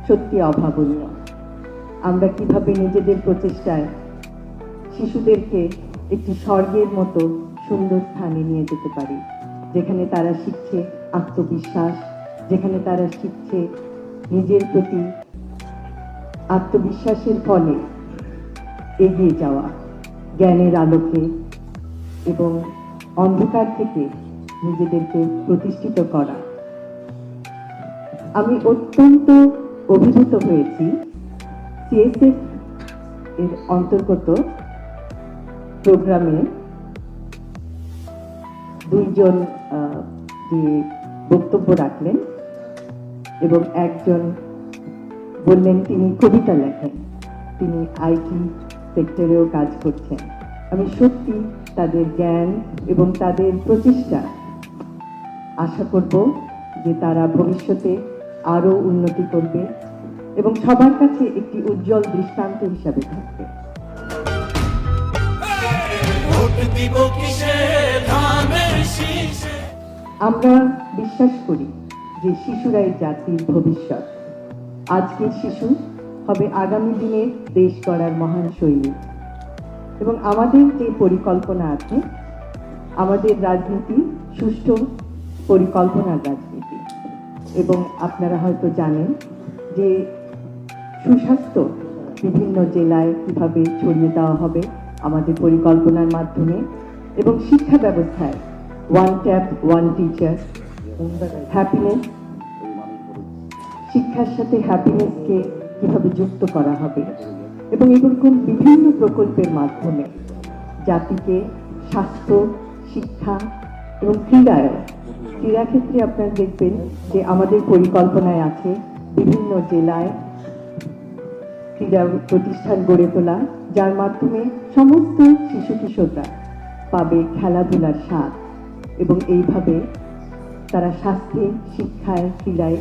সত্যি অভাবনীয়। আমরা কিভাবে নিজেদের প্রচেষ্টায় শিশুদেরকে একটি স্বর্গের মতো সুন্দর স্থানে নিয়ে যেতে পারি, যেখানে তারা শিখছে আত্মবিশ্বাস, যেখানে তারা শিখছে নিজের প্রতি আত্মবিশ্বাসের ফলে এগিয়ে যাওয়া, জ্ঞানের আলোকে এবং অন্ধকার থেকে নিজেদেরকে প্রতিষ্ঠিত করা। আমি অত্যন্ত অভিভূত হয়েছি সিএসএফ এর অন্তর্গত প্রোগ্রামে দুইজন যে বক্তব্য রাখলেন এবং একজন বললেন তিনি কবিতা লেখেন, তিনি আইটি সেক্টরেও কাজ করছেন। আমি সত্যি তাদের জ্ঞান এবং তাদের প্রচেষ্টা আশা করব যে তারা ভবিষ্যতে আরো উন্নতি করবে এবং সবার কাছে একটি উজ্জ্বল দৃষ্টান্ত হিসাবে থাকবে। আমরা বিশ্বাস করি যে শিশুরাই জাতির ভবিষ্যৎ। আজকের শিশু হবে আগামী দিনের দেশ গড়ার মহান সৈনিক। এবং আমাদের যে পরিকল্পনা আছে, আমাদের রাজনীতি সুষ্ঠু পরিকল্পনার রাজনীতি। এবং আপনারা হয়তো জানেন যে সুস্বাস্থ্য বিভিন্ন জেলায় কিভাবে ছড়িয়ে দেওয়া হবে আমাদের পরিকল্পনার মাধ্যমে, এবং শিক্ষা ব্যবস্থায় one tap one teacher, happiness, শিক্ষার সাথে হ্যাপিনেসকে কিভাবে যুক্ত করা হবে, এবং এরকম বিভিন্ন প্রকল্পের মাধ্যমে জাতিকে স্বাস্থ্য, শিক্ষা এবং ক্রীড়াক্ষেত্রে আপনারা দেখবেন যে আমাদের পরিকল্পনায় আছে বিভিন্ন জেলায় ক্রীড়া প্রতিষ্ঠান গড়ে তোলা, যার মাধ্যমে সমস্ত শিশু কিশোররা পাবে খেলাধুলার স্বাদ এবং এইভাবে তারা স্বাস্থ্যে, শিক্ষায়, ক্রীড়ায়